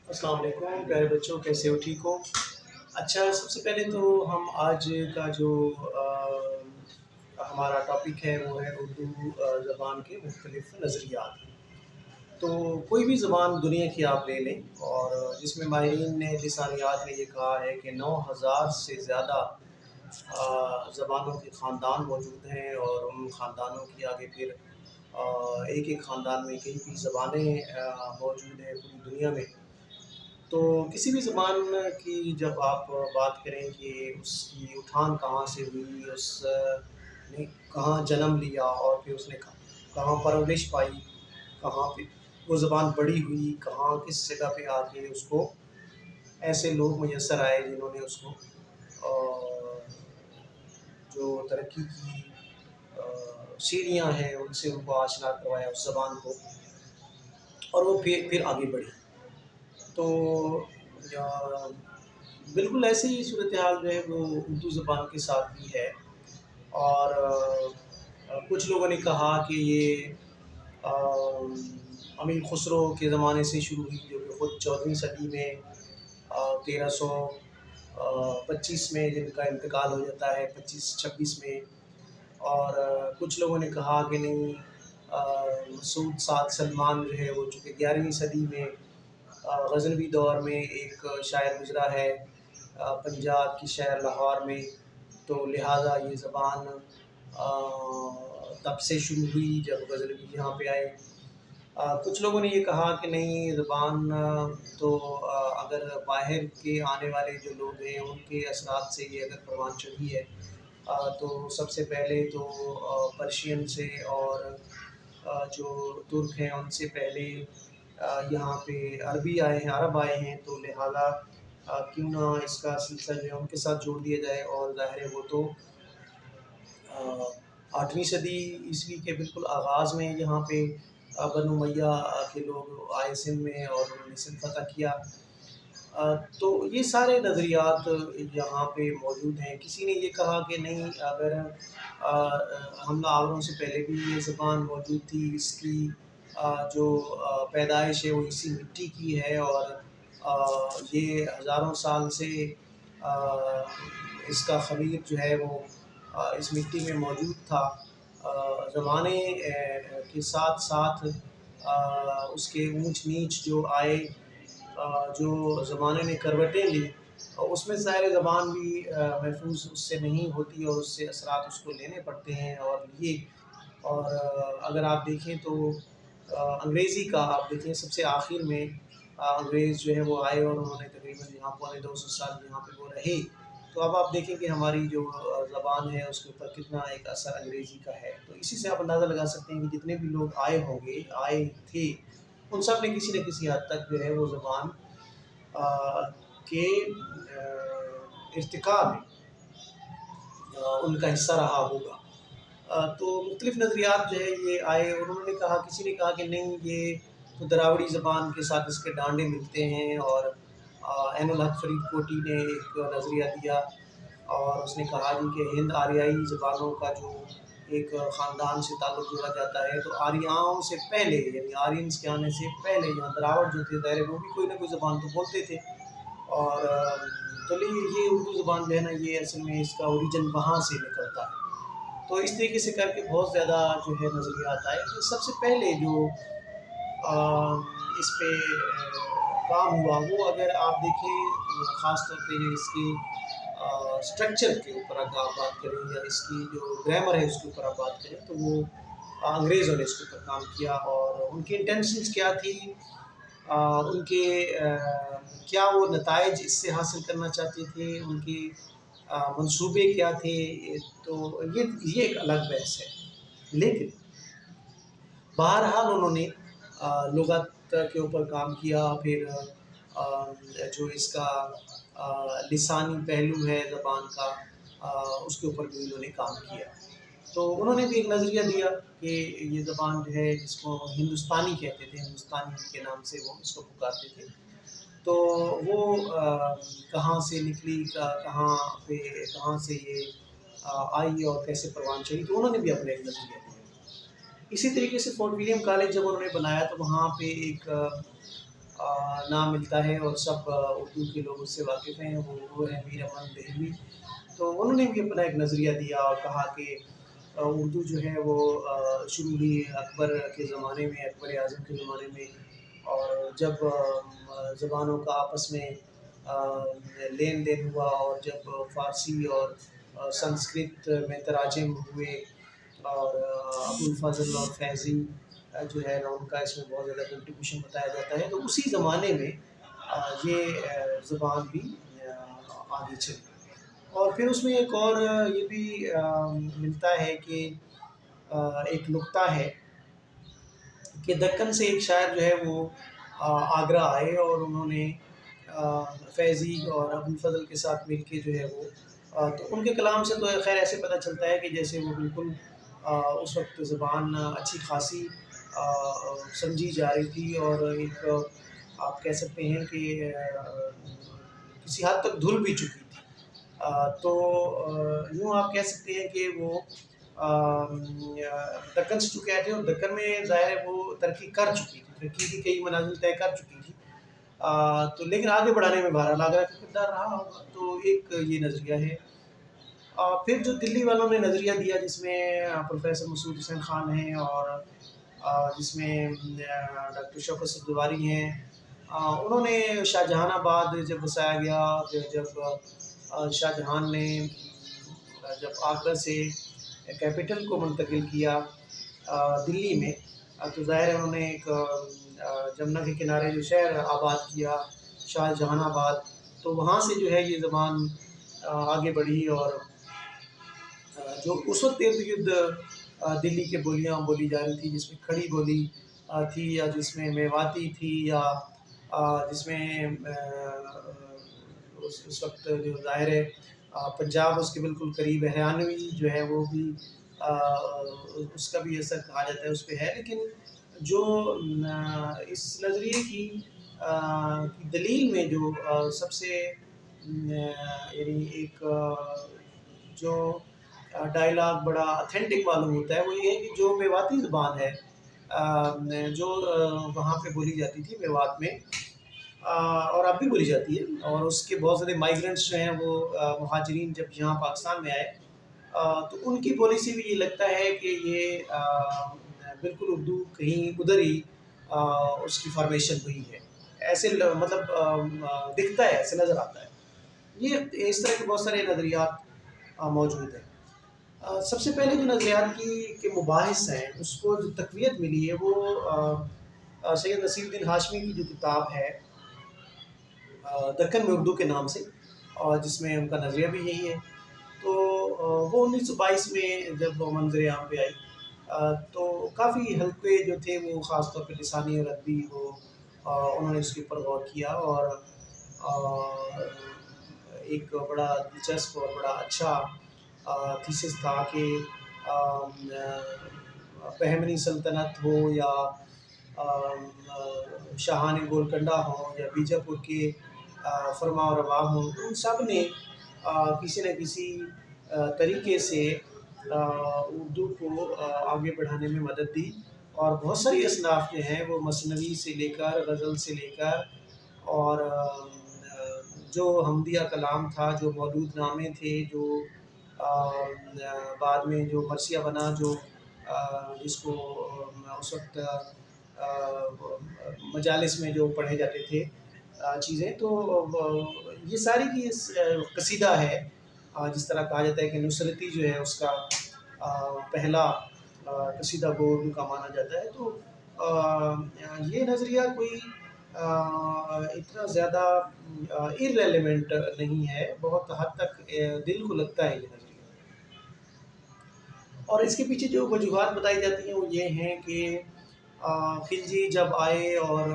السلام علیکم پیارے بچوں، کیسے ہو؟ ٹھیک ہو؟ اچھا، سب سے پہلے تو ہم آج کا جو ہمارا ٹاپک ہے وہ ہے اردو زبان کے مختلف نظریات۔ تو کوئی بھی زبان دنیا کی آپ لے لیں، اور جس میں ماہرین نے لسانیات نے یہ کہا ہے کہ 9,000 سے زیادہ زبانوں کے خاندان موجود ہیں، اور ان خاندانوں کی آگے پھر ایک ایک خاندان میں کئی کئی زبانیں موجود ہیں پوری دنیا میں۔ تو کسی بھی زبان کی جب آپ بات کریں کہ اس کی اٹھان کہاں سے ہوئی، اس نے کہاں جنم لیا، اور پھر اس نے کہاں پرورش پائی، کہاں پہ وہ زبان بڑی ہوئی، کہاں کس جگہ پہ آ کے اس کو ایسے لوگ میسر آئے جنہوں نے اس کو جو ترقی کی سیڑھیاں ہیں ان سے ان کو آشنا کروایا اس زبان کو، اور وہ پھر آگے بڑھی۔ تو بالکل ایسی ہی صورتحال جو ہے وہ اردو زبان کے ساتھ بھی ہے، اور کچھ لوگوں نے کہا کہ یہ امیر خسرو کے زمانے سے شروع ہوئی، جو کہ خود 14ویں صدی میں 1325 میں جن کا انتقال ہو جاتا ہے 2526 میں۔ اور کچھ لوگوں نے کہا کہ نہیں، مسعود سعد سلمان جو ہے وہ چونکہ 11ویں صدی میں غزنوی دور میں ایک شاعر گزرا ہے پنجاب کی شہر لاہور میں، تو لہٰذا یہ زبان تب سے شروع ہوئی جب غزنوی یہاں پہ آئے۔ کچھ لوگوں نے یہ کہا کہ نہیں، زبان تو اگر باہر کے آنے والے جو لوگ ہیں ان کے اثرات سے یہ اگر پروان چڑھی ہے، تو سب سے پہلے تو پرشین سے اور جو ترک ہیں ان سے پہلے یہاں پہ عربی آئے ہیں، عرب آئے ہیں، تو لہٰذا کیوں نہ اس کا سلسلہ جو ہے ان کے ساتھ جوڑ دیا جائے۔ اور ظاہر ہے وہ تو 8ویں صدی عیسوی کے بالکل آغاز میں یہاں پہ بنو امیہ کے لوگ آئے سندھ میں، اور انہوں نے سندھ فتح کیا۔ تو یہ سارے نظریات یہاں پہ موجود ہیں۔ کسی نے یہ کہا کہ نہیں، اگر حملہ آوروں سے پہلے بھی یہ زبان موجود تھی، اس کی جو پیدائش ہے وہ اسی مٹی کی ہے، اور یہ ہزاروں سال سے اس کا خمیر جو ہے وہ اس مٹی میں موجود تھا۔ زمانے کے ساتھ ساتھ اس کے اونچ نیچ جو آئے، جو زمانے نے کروٹیں لی، اس میں ظاہر زبان بھی محفوظ اس سے نہیں ہوتی، اور اس سے اثرات اس کو لینے پڑتے ہیں اور لیے۔ اور اگر آپ دیکھیں تو انگریزی کا آپ دیکھیں سب سے آخر میں انگریز جو ہے وہ آئے، اور انہوں نے تقریباً یہاں 250 سال یہاں پہ وہ رہے۔ تو اب آپ دیکھیں کہ ہماری جو زبان ہے اس کے اوپر کتنا ایک اثر انگریزی کا ہے۔ تو اسی سے آپ اندازہ لگا سکتے ہیں کہ جتنے بھی لوگ آئے ہوں گے، آئے تھے، ان سب نے کسی نہ کسی حد تک جو ہے وہ زبان کے ارتقاء میں ان کا حصہ رہا ہوگا۔ تو مختلف نظریات جو ہے یہ آئے، اور انہوں نے کہا، کسی نے کہا کہ نہیں، یہ تو دراوڑی زبان کے ساتھ اس کے ڈانڈے ملتے ہیں، اور عین الحق فرید کوٹی نے ایک نظریہ دیا، اور اس نے کہا جی کہ ہند آریائی زبانوں کا جو ایک خاندان سے تعلق جوڑا جاتا ہے، تو آریاؤں سے پہلے، یعنی آرینز کے آنے سے پہلے یہاں دراوڑ جو تھے ظاہر وہ بھی کوئی نہ کوئی زبان تو بولتے تھے۔ اور چلیے، یہ اردو زبان جو ہے نا، یہ اصل میں اس کا اوریجن وہاں سے نکلتا ہے۔ تو اس طریقے سے کر کے بہت زیادہ جو ہے نظریات آئے۔ تو سب سے پہلے جو اس پہ کام ہوا، وہ اگر آپ دیکھیں خاص طور پہ اس کی اسٹرکچر کے اوپر اگر آپ بات کریں، یا اس کی جو گرامر ہے اس کے اوپر آپ بات کریں، تو وہ انگریزوں نے اس کے اوپر کام کیا، اور ان کی انٹینشنز کیا تھی، ان کے کیا وہ نتائج اس سے حاصل کرنا چاہتے تھے، ان کے منصوبے کیا تھے، تو یہ ایک الگ بحث ہے۔ لیکن بہرحال انہوں نے لغت کے اوپر کام کیا، پھر جو اس کا لسانی پہلو ہے زبان کا، اس کے اوپر بھی انہوں نے کام کیا۔ تو انہوں نے بھی ایک نظریہ دیا کہ یہ زبان جو ہے، جس کو ہندوستانی کہتے تھے، ہندوستانی کے نام سے وہ اس کو پکارتے تھے، تو وہ کہاں سے نکلی، کہاں سے یہ آئی اور کیسے پروان چڑھی، تو انہوں نے بھی اپنے ایک نظریہ دیا۔ اسی طریقے سے فورٹ ولیم کالج جب انہوں نے بنایا، تو وہاں پہ ایک نام ملتا ہے اور سب اردو کے لوگ اس سے واقف ہیں، وہ ہیں میر امان دہلوی۔ تو انہوں نے بھی اپنا ایک نظریہ دیا اور کہا کہ اردو جو ہے وہ شروع ہوئی اکبر کے زمانے میں، اکبر اعظم کے زمانے میں، اور جب زبانوں کا آپس میں لین دین ہوا اور جب فارسی اور سنسکرت میں تراجم ہوئے اور ابوالفضل اور فیضی جو ہے نا ان کا اس میں بہت زیادہ کنٹریبیوشن بتایا جاتا ہے، تو اسی زمانے میں یہ زبان بھی آگے چلی۔ اور پھر اس میں ایک اور یہ بھی ملتا ہے کہ ایک نقطہ ہے کہ دکن سے ایک شاعر جو ہے وہ آگرہ آئے اور انہوں نے فیضی اور ابوالفضل کے ساتھ مل کے جو ہے وہ تو ان کے کلام سے تو خیر ایسے پتہ چلتا ہے کہ جیسے وہ بالکل اس وقت زبان اچھی خاصی سمجھی جا رہی تھی، اور ایک آپ کہہ سکتے ہیں کہ کسی حد تک دھل بھی چکی تھی۔ تو یوں آپ کہہ سکتے ہیں کہ وہ دکن سے چکے آئے تھے، اور دکن میں ظاہر ہے وہ ترقی کر چکی تھی، ترقی کی کئی منازل طے کر چکی تھی، تو لیکن آگے بڑھانے میں بہرحال آگرہ کا کردار رہا ہوگا۔ تو ایک یہ نظریہ ہے۔ پھر جو دلی والوں نے نظریہ دیا جس میں پروفیسر مسعود حسین خان ہیں اور جس میں ڈاکٹر شوکت صدواری ہیں، انہوں نے شاہ جہان آباد جب بسایا گیا، جب شاہ جہان نے جب آگرہ سے کیپٹل کو منتقل کیا دلی میں، تو ظاہر ہے انہوں نے ایک جمنا کے کنارے جو شہر آباد کیا شاہ جہان آباد، تو وہاں سے جو ہے یہ زبان آگے بڑھی، اور جو اس وقت ارد گرد دلی کے بولیاں بولی جا رہی تھی، جس میں کھڑی بولی تھی، یا جس میں میواتی تھی، یا جس میں اس وقت جو ظاہر ہے پنجاب اس کے بالکل قریب ہے، ہریانوی جو ہے وہ بھی اس کا بھی اثر کہا جاتا ہے اس پہ ہے، لیکن جو اس نظریے کی دلیل میں جو سب سے یعنی ایک جو ڈائلاگ بڑا اتھینٹک معلوم ہوتا ہے وہ یہ ہے کہ جو میواتی زبان ہے جو وہاں پہ بولی جاتی تھی میوات میں، اور اب بھی بولی جاتی ہے، اور اس کے بہت سارے مائیگرنٹس جو ہیں وہ مہاجرین جب یہاں پاکستان میں آئے تو ان کی بولی سے بھی یہ لگتا ہے کہ یہ بالکل اردو کہیں ادھر ہی اس کی فارمیشن ہوئی ہے، ایسے مطلب دکھتا ہے، ایسے نظر آتا ہے۔ یہ اس طرح کے بہت سارے نظریات موجود ہیں۔ سب سے پہلے جو نظریات کے مباحث ہیں اس کو جو تقویت ملی ہے وہ سید نصیر الدین ہاشمی کی جو کتاب ہے دکن میں اردو کے نام سے، اور جس میں ان کا نظریہ بھی یہی ہے، تو وہ 1922 میں جب منظر عام پہ آئی تو کافی حلقے جو تھے وہ خاص طور پہ لسانی اور ادبی وہ انہوں نے اس کے اوپر غور کیا، اور ایک بڑا دلچسپ اور بڑا اچھا تھیسس تھا کہ بہمنی سلطنت ہو یا شاہان گولکنڈہ ہوں یا بیجاپور کے فرما و روا ہوں، ان سب نے کسی نہ کسی طریقے سے اردو کو آگے بڑھانے میں مدد دی، اور بہت ساری اصناف جو ہیں وہ مثنوی سے لے کر غزل سے لے کر اور جو حمدیہ کلام تھا، جو مولود نامے تھے، جو بعد میں جو مرثیہ بنا، جو جس کو اس وقت مجالس میں جو پڑھے جاتے تھے چیزیں، تو یہ ساری کی قصیدہ ہے، جس طرح کہا جاتا ہے کہ نصرتی جو ہے اس کا پہلا قصیدہ گو اردو کا مانا جاتا ہے۔ تو یہ نظریہ کوئی اتنا زیادہ ارریلیونٹ نہیں ہے، بہت حد تک دل کو لگتا ہے یہ نظریہ، اور اس کے پیچھے جو وجوہات بتائی جاتی ہیں وہ یہ ہیں کہ خلجی جب آئے اور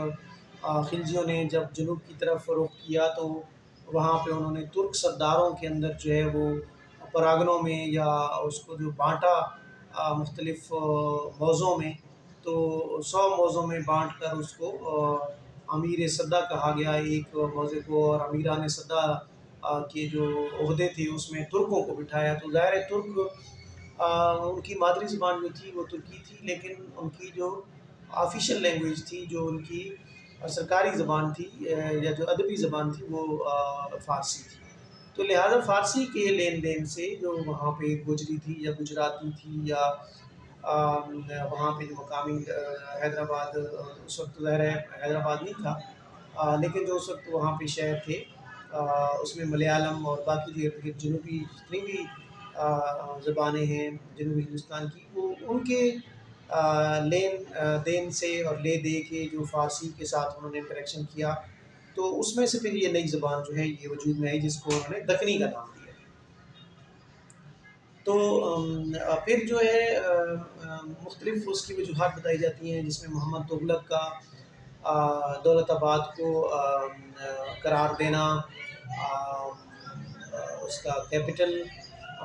خلجیوں نے جب جنوب کی طرف رخ کیا تو وہاں پہ انہوں نے ترک سرداروں کے اندر جو ہے وہ پراگنوں میں یا اس کو جو بانٹا مختلف موضوعوں میں، تو 100 موضوع میں بانٹ کر اس کو امیر صدہ کہا گیا ایک موضوع کو، اور امیران صدہ کے جو عہدے تھے اس میں ترکوں کو بٹھایا۔ تو ظاہر ہے ترک ان کی مادری زبان جو تھی وہ ترکی تھی، لیکن ان کی جو آفیشیل لینگویج تھی، جو ان کی اور سرکاری زبان تھی یا جو ادبی زبان تھی وہ فارسی تھی. تو لہٰذا فارسی کے لین دین سے جو وہاں پہ گوجری تھی یا گجراتی تھی یا وہاں پہ جو مقامی حیدرآباد، اس وقت ظاہر ہے حیدرآباد نہیں تھا، لیکن جو اس وقت وہاں پہ شہر تھے اس میں ملیالم اور باقی جو ارد گرد جنوبی جتنی بھی زبانیں ہیں جنوبی ہندوستان کی، وہ ان کے لین دین سے اور لے دے کے جو فارسی کے ساتھ انہوں نے انٹریکشن کیا، تو اس میں سے پھر یہ نئی زبان جو ہے یہ وجود میں آئی، جس کو انہوں نے دکنی کا نام دیا. تو پھر جو ہے مختلف اس کی وجوہات بتائی جاتی ہیں، جس میں محمد تغلق کا دولت آباد کو قرار دینا، اس کا کیپٹل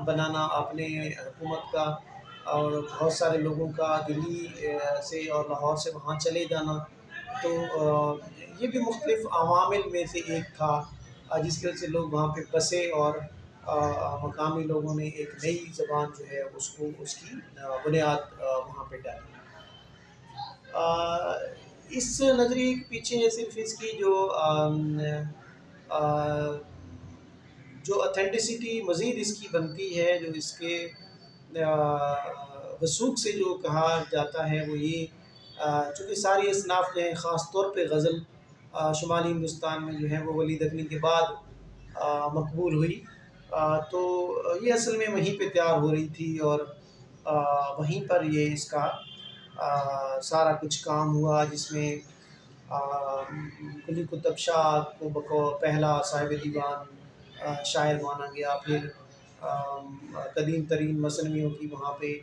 بنانا اپنے حکومت کا، اور بہت سارے لوگوں کا دلی سے اور لاہور سے وہاں چلے جانا. تو یہ بھی مختلف عوامل میں سے ایک تھا جس کی وجہ سے لوگ وہاں پہ بسے، اور مقامی لوگوں نے ایک نئی زبان جو ہے اس کی بنیاد وہاں پہ ڈالی. اس نظریے کے پیچھے صرف اس کی جو اتھینٹسٹی مزید اس کی بنتی ہے، جو اس کے وثوق سے جو کہا جاتا ہے وہ یہ، چونکہ ساری اصناف جو ہیں خاص طور پہ غزل شمالی ہندوستان میں جو ہے وہ ولی دکنی کے بعد مقبول ہوئی، تو یہ اصل میں وہیں پہ تیار ہو رہی تھی، اور وہیں پر یہ اس کا سارا کچھ کام ہوا، جس میں قلی قطب شاہ کو بقول پہلا صاحب دیوان شاعر مانا گیا. پھر قدیم ترین مثنویوں کی وہاں پہ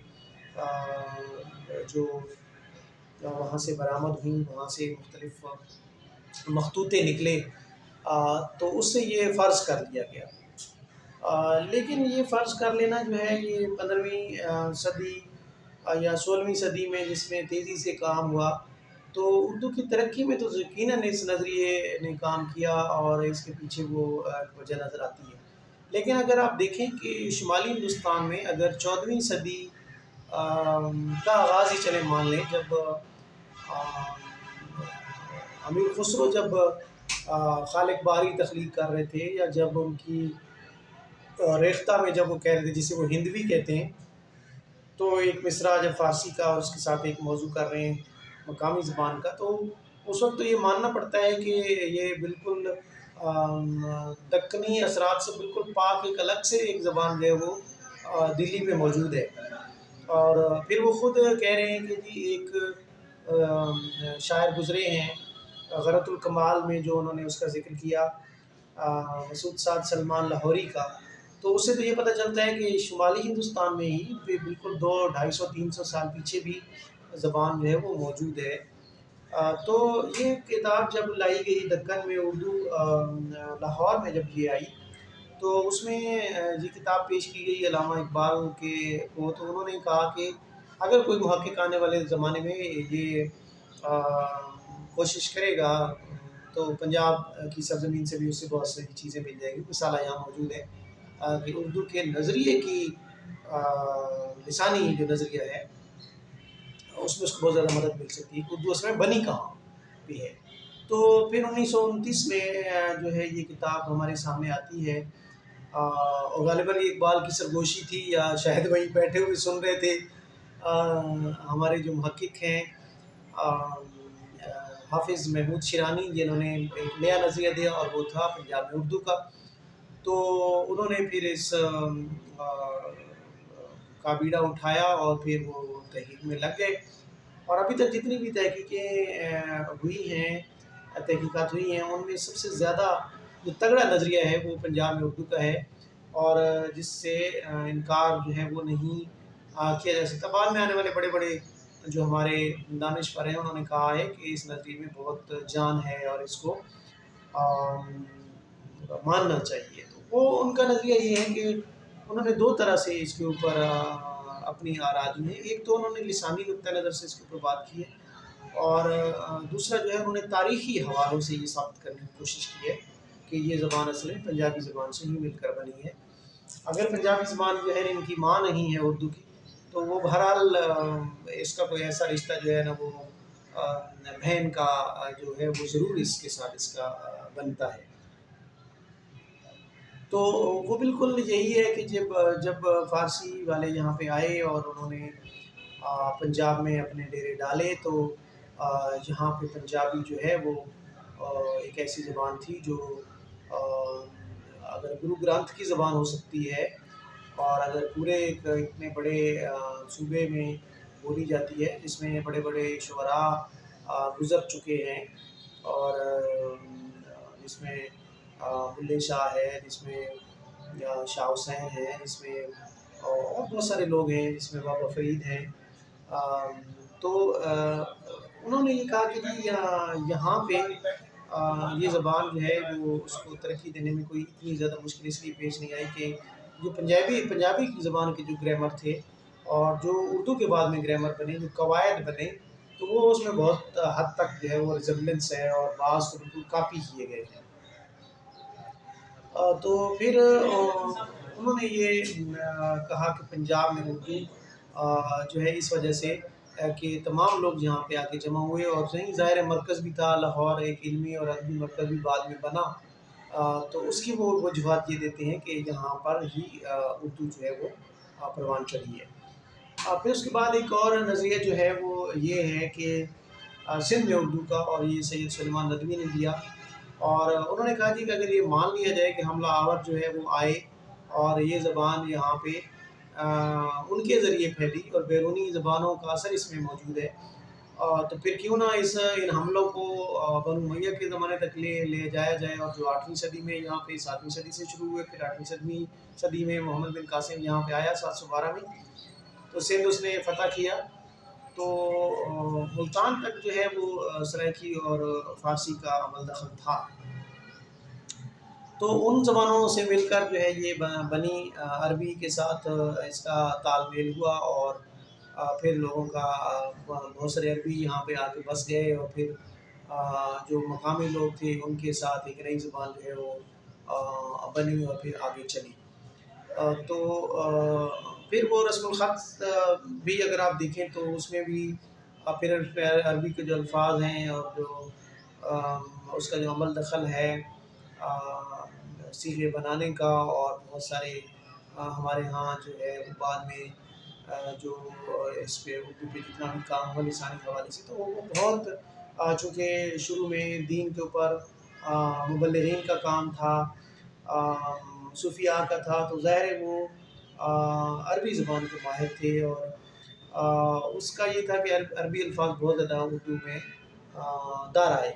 جو وہاں سے برآمد ہوئیں، وہاں سے مختلف مخطوطے نکلے، تو اس سے یہ فرض کر لیا گیا. لیکن یہ فرض کر لینا جو ہے یہ 15ویں صدی یا 16ویں صدی میں جس میں تیزی سے کام ہوا، تو اردو کی ترقی میں تو یقیناً اس نظریے نے کام کیا اور اس کے پیچھے وہ وجہ نظر آتی ہے. لیکن اگر آپ دیکھیں کہ شمالی ہندوستان میں اگر 14ویں صدی کا آغاز ہی چلے مان لیں، جب امیر خسرو جب خالق باری تخلیق کر رہے تھے، یا جب ان کی ریختہ میں جب وہ کہہ رہے تھے جسے وہ ہندوی کہتے ہیں، تو ایک مصرع جب فارسی کا اور اس کے ساتھ ایک موضوع کر رہے ہیں مقامی زبان کا، تو اس وقت تو یہ ماننا پڑتا ہے کہ یہ بالکل دکنی اثرات سے بالکل پاک ایک الگ سے ایک زبان جو ہے وہ دلی میں موجود ہے. اور پھر وہ خود کہہ رہے ہیں کہ جی ایک شاعر گزرے ہیں غرۃ الکمال میں، جو انہوں نے اس کا ذکر کیا مسعود سعد سلمان لاہوری کا، تو اس سے تو یہ پتہ چلتا ہے کہ شمالی ہندوستان میں ہی بالکل 200-250-300 سال پیچھے بھی زبان جو ہے وہ موجود ہے. تو یہ کتاب جب لائی گئی دکن میں اردو لاہور میں جب یہ آئی، تو اس میں یہ کتاب پیش کی گئی علامہ اقبال کے کو، تو انہوں نے کہا کہ اگر کوئی محقق آنے والے زمانے میں یہ کوشش کرے گا تو پنجاب کی سرزمین سے بھی اس سے بہت ساری چیزیں مل جائیں گی. مثالہ یہاں موجود ہے کہ اردو کے نظریے کی لسانی جو نظریہ ہے اس میں اس کو بہت زیادہ مدد مل سکتی ہے. اردو اس میں بنی کہاں بھی ہے. تو پھر 1929 میں جو ہے یہ کتاب ہمارے سامنے آتی ہے، اور غالباً یہ اقبال کی سرگوشی تھی، یا شاید وہیں بیٹھے ہوئے سن رہے تھے ہمارے جو محقق ہیں حافظ محمود شیرانی، جنہوں نے ایک نیا نظریہ دیا اور وہ تھا پنجاب میں اردو کا. تو انہوں نے پھر اس کا بیڑا اٹھایا اور پھر وہ تحقیق میں لگ گئے، اور ابھی تک جتنی بھی تحقیقیں ہوئی ہیں، تحقیقات ہوئی ہیں، ان میں سب سے زیادہ جو تگڑا نظریہ ہے وہ پنجاب میں اردو کا ہے، اور جس سے انکار جو ہے وہ نہیں کیا جا سکتا. بعد میں آنے والے بڑے بڑے جو ہمارے دانشور ہیں انہوں نے کہا ہے کہ اس نظریے میں بہت جان ہے اور اس کو ماننا چاہیے. تو وہ ان کا نظریہ یہ ہے کہ انہوں نے دو طرح سے اس کے اوپر اپنی آراء دی ہیں. ایک تو انہوں نے لسانی نقطہ نظر سے اس کے اوپر بات کی ہے، اور دوسرا جو ہے انہوں نے تاریخی حوالوں سے یہ ثابت کرنے کی کوشش کی ہے کہ یہ زبان اصل میں پنجابی زبان سے ہی مل کر بنی ہے. اگر پنجابی زبان جو ہے ان کی ماں نہیں ہے اردو کی، تو وہ بہرحال اس کا کوئی ایسا رشتہ جو ہے نا وہ بہن کا جو ہے وہ ضرور اس کے ساتھ اس کا بنتا ہے۔ تو وہ بالکل یہی ہے کہ جب فارسی والے یہاں پہ آئے اور انہوں نے پنجاب میں اپنے ڈیرے ڈالے، تو یہاں پہ پنجابی جو ہے وہ ایک ایسی زبان تھی جو اگر گرو گرنتھ کی زبان ہو سکتی ہے، اور اگر پورے ایک اتنے بڑے صوبے میں بولی جاتی ہے جس میں بڑے بڑے شعراء گزر چکے ہیں، اور جس میں بلے شاہ ہے، جس میں شاہ حسین ہے، جس میں اور بہت سارے لوگ ہیں، جس میں بابا فرید ہیں، تو انہوں نے یہ کہا کہ جی یہاں پہ یہ زبان جو ہے وہ اس کو ترقی دینے میں کوئی اتنی زیادہ مشکل اس لیے پیش نہیں آئی کہ جو پنجابی کی زبان کے جو گرامر تھے اور جو اردو کے بعد میں گرامر بنے، جو قواعد بنے، تو وہ اس میں بہت حد تک جو ہے وہ ریزمبلنس ہے اور بعض تو بالکل کاپی کیے گئے ہیں۔ تو پھر انہوں نے یہ کہا کہ پنجاب میں اردو جو ہے اس وجہ سے کہ تمام لوگ یہاں پہ آ کے جمع ہوئے، اور صحیح ظاہر مرکز بھی تھا لاہور، ایک علمی اور ادبی مرکز بھی بعد میں بنا، تو اس کی وہ وجوہات یہ دیتے ہیں کہ یہاں پر ہی اردو جو ہے وہ پروان چڑھی ہے۔ پھر اس کے بعد ایک اور نظریہ جو ہے وہ یہ ہے کہ سندھ میں اردو کا، اور یہ سید سلیمان ندوی نے دیا، اور انہوں نے کہا جی کہ اگر یہ مان لیا جائے کہ حملہ آور جو ہے وہ آئے اور یہ زبان یہاں پہ ان کے ذریعے پھیلی اور بیرونی زبانوں کا اثر اس میں موجود ہے، تو پھر کیوں نہ ان حملوں کو بنو امیہ کے زمانے تک لے جایا جائے، اور جو 8ویں صدی میں یہاں پہ 7ویں صدی سے شروع ہوئے، پھر 8ویں صدی میں محمد بن قاسم یہاں پہ آیا 712 میں، تو سندھ اس نے فتح کیا، تو ملتان تک جو ہے وہ سرائکی اور فارسی کا عمل دخل تھا۔ تو ان زبانوں سے مل کر جو ہے یہ بنی عربی کے ساتھ اس کا تال میل ہوا، اور پھر لوگوں کا بہت سارے عربی یہاں پہ آ کے بس گئے، اور پھر جو مقامی لوگ تھے ان کے ساتھ ایک نئی زبان جو ہے وہ بنی اور پھر آگے چلی۔ تو پھر وہ رسم الخط بھی اگر آپ دیکھیں تو اس میں بھی پھر عربی کے جو الفاظ ہیں اور جو اس کا جو عمل دخل ہے صیغے بنانے کا، اور بہت سارے ہمارے ہاں جو ہے بعد میں جو اس پہ اردو پہ جتنا بھی کام ہوا لسانی حوالے سے، تو وہ بہت چونکہ شروع میں دین کے اوپر مبلغین کا کام تھا، صوفیاء کا تھا، تو ظاہر ہے وہ عربی زبان کے ماہر تھے، اور اس کا یہ تھا کہ عربی الفاظ بہت زیادہ اردو میں دار آئے،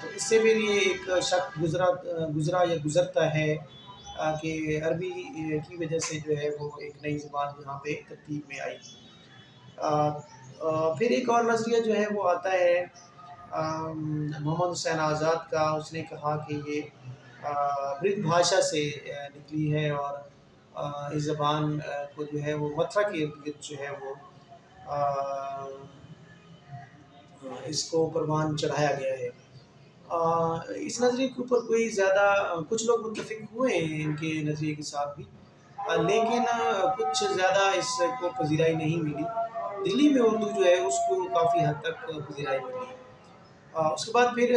تو اس سے بھی یہ ایک شک گزرا یا گزرتا ہے کہ عربی کی وجہ سے جو ہے وہ ایک نئی زبان یہاں پہ ترتیب میں آئی۔ پھر ایک اور نظریہ جو ہے وہ آتا ہے محمد حسین آزاد کا، اس نے کہا کہ یہ برج بھاشا سے نکلی ہے، اور اس زبان کو جو ہے وہ متھرا کے ارد گرد جو ہے وہ اس کو پروان چڑھایا گیا ہے۔ اس نظریے کے اوپر کوئی زیادہ کچھ لوگ متفق ہوئے ہیں ان کے نظریے کے ساتھ بھی، لیکن کچھ زیادہ اس کو پذیرائی نہیں ملی۔ دلی میں اردو جو ہے اس کو کافی حد تک پذیرائی ملی۔ اس کے بعد پھر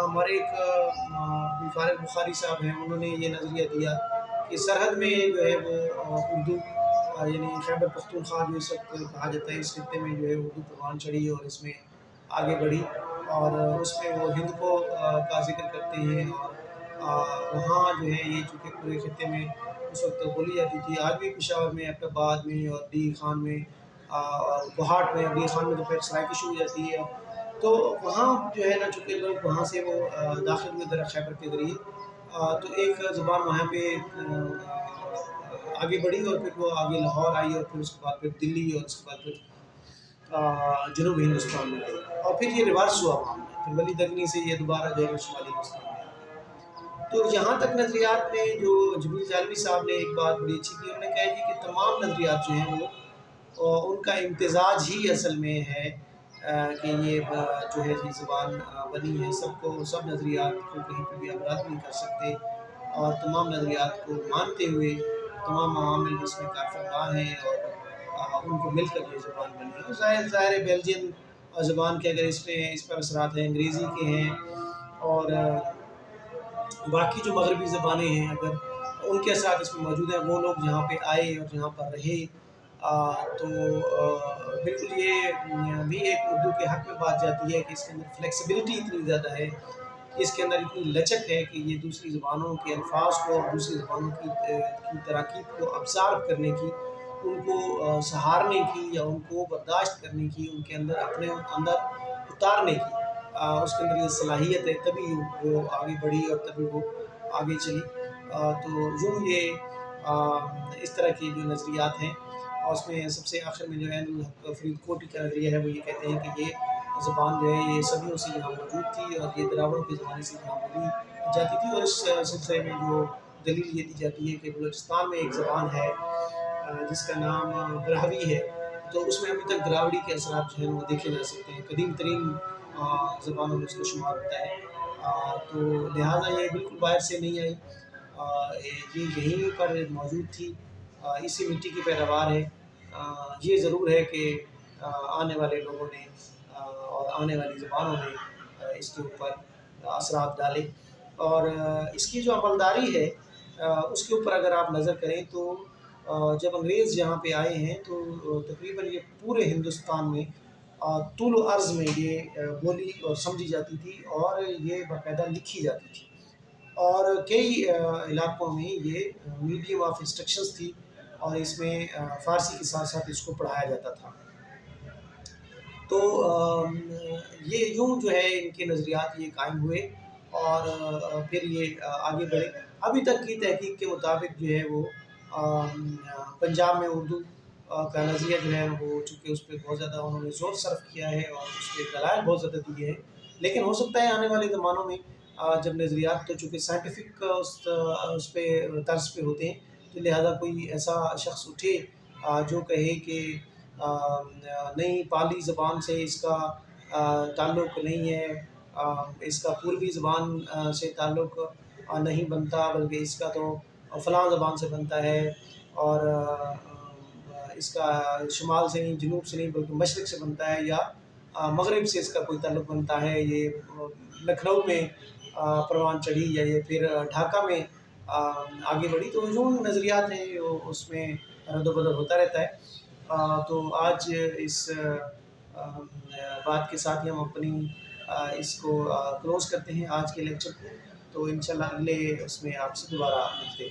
ہمارے ایک فارغ بخاری صاحب ہیں، انہوں نے یہ نظریہ دیا کہ سرحد میں جو ہے وہ اردو یعنی خیبر پختونخوا جو اس وقت کہا جاتا ہے، اس خطے میں جو ہے اردو پروان چڑھی اور اس میں آگے بڑھی، اور اس میں وہ ہند کو کا ذکر کرتے ہیں، اور وہاں جو ہے یہ چونکہ پورے خطے میں اس وقت بولی جاتی تھی، آج بھی پشاور میں، ایبٹ میں اور ڈی خان میں اور کوہاٹ میں، ڈی خان میں تو پھر سرائکی شروع ہو جاتی ہے، تو وہاں جو ہے نا چونکہ لوگ وہاں سے وہ داخل ہوئے در خیبر کے ذریعے، تو ایک زبان وہاں پہ آگے بڑھی، اور پھر وہ آگے لاہور آئی، اور پھر اس کے بعد پھر دلی، اور اس کے بعد پھر جنوبی ہندوستان میں آئی، اور پھر یہ ریورس ہوا معاملہ، پھر ولی دگنی سے یہ دوبارہ جو ہے شمالی ہندوستان میں آئی۔ تو یہاں تک نظریات میں جو جبریل جالبی صاحب نے ایک بات بڑی اچھی کی، انہوں نے کہا جی کہ تمام نظریات جو ہیں وہ ان کا امتزاج ہی اصل میں ہے کہ یہ جو ہے یہ زبان بنی ہے، سب نظریات کو کہیں پہ بھی ابراد نہیں کر سکتے، اور تمام نظریات کو مانتے ہوئے تمام عوامل اس میں کار فرما ہیں، اور ان کو مل کر یہ زبان بنی ہے۔ ظاہر بیلجین زبان کے اگر اس پر اثرات ہیں، انگریزی کے ہیں اور باقی جو مغربی زبانیں ہیں اگر ان کے اثرات اس میں موجود ہیں، وہ لوگ جہاں پہ آئے اور جہاں پر رہے تو بالکل یہ بھی ایک اردو کے حق میں بات جاتی ہے کہ اس کے اندر فلیکسیبلٹی اتنی زیادہ ہے، اس کے اندر اتنی لچک ہے کہ یہ دوسری زبانوں کے الفاظ کو اور دوسری زبانوں کی تراکیب کو ابزارب کرنے کی، ان کو سہارنے کی یا ان کو برداشت کرنے کی، ان کے اندر اپنے اندر اتارنے کی اس کے اندر یہ صلاحیت ہے، تبھی وہ آگے بڑھی اور تبھی وہ آگے چلی۔ تو یوں یہ اس طرح کے جو نظریات ہیں، اور اس میں سب سے آخر میں جو ہے الحق فرید کوٹی کا نظریہ ہے، وہ یہ کہتے ہیں کہ یہ زبان جو ہے یہ صدیوں سے یہاں موجود تھی اور یہ دراوڑوں کے زمانے سے یہاں بولی جاتی تھی، اور اس سلسلے میں جو دلیل یہ دی جاتی ہے کہ بلوچستان میں ایک زبان ہے جس کا نام براہوی ہے، تو اس میں ابھی تک دراوڑی کے اثرات جو ہیں وہ دیکھے جا سکتے ہیں، قدیم ترین زبانوں میں اس کو شمار ہوتا ہے۔ تو لہٰذا یہ بالکل باہر سے نہیں آئی، یہ یہیں پر موجود تھی، اسی مٹی کی پیداوار ہے۔ یہ ضرور ہے کہ آنے والے لوگوں نے اور آنے والی زبانوں نے اس کے اوپر اثرات ڈالے، اور اس کی جو عملداری ہے اس کے اوپر اگر آپ نظر کریں تو جب انگریز یہاں پہ آئے ہیں تو تقریباً یہ پورے ہندوستان میں طول و عرض میں یہ بولی اور سمجھی جاتی تھی اور یہ باقاعدہ لکھی جاتی تھی، اور کئی علاقوں میں یہ میڈیم آف انسٹرکشنز تھی اور اس میں فارسی کے ساتھ ساتھ اس کو پڑھایا جاتا تھا۔ تو یہ یوں جو ہے ان کے نظریات یہ قائم ہوئے اور پھر یہ آگے بڑھے۔ ابھی تک کی تحقیق کے مطابق جو ہے وہ پنجاب میں اردو کا نظریہ جو ہے وہ چونکہ اس پہ بہت زیادہ انہوں نے زور صرف کیا ہے اور اس پہ دلائل بہت زیادہ دیے ہیں، لیکن ہو سکتا ہے آنے والے زمانوں میں جب نظریات تو چونکہ سائنٹیفک اس پہ طرز پہ ہوتے ہیں، تو لہٰذا کوئی ایسا شخص اٹھے جو کہے کہ نہیں، پالی زبان سے اس کا تعلق نہیں ہے، اس کا پوروی زبان سے تعلق نہیں بنتا، بلکہ اس کا تو فلاں زبان سے بنتا ہے، اور اس کا شمال سے نہیں، جنوب سے نہیں، بلکہ مشرق سے بنتا ہے، یا مغرب سے اس کا کوئی تعلق بنتا ہے، یہ لکھنؤ میں پروان چڑھی یا یہ پھر ڈھاکہ میں آگے بڑھی۔ تو جو نظریات ہیں اس میں رد و بدل ہوتا رہتا ہے۔ تو آج اس بات کے ساتھ ہی ہم اپنی اس کو کلوز کرتے ہیں آج کے لیکچر کو، تو انشاءاللہ اگلے اس میں آپ سے دوبارہ ملتے ہیں۔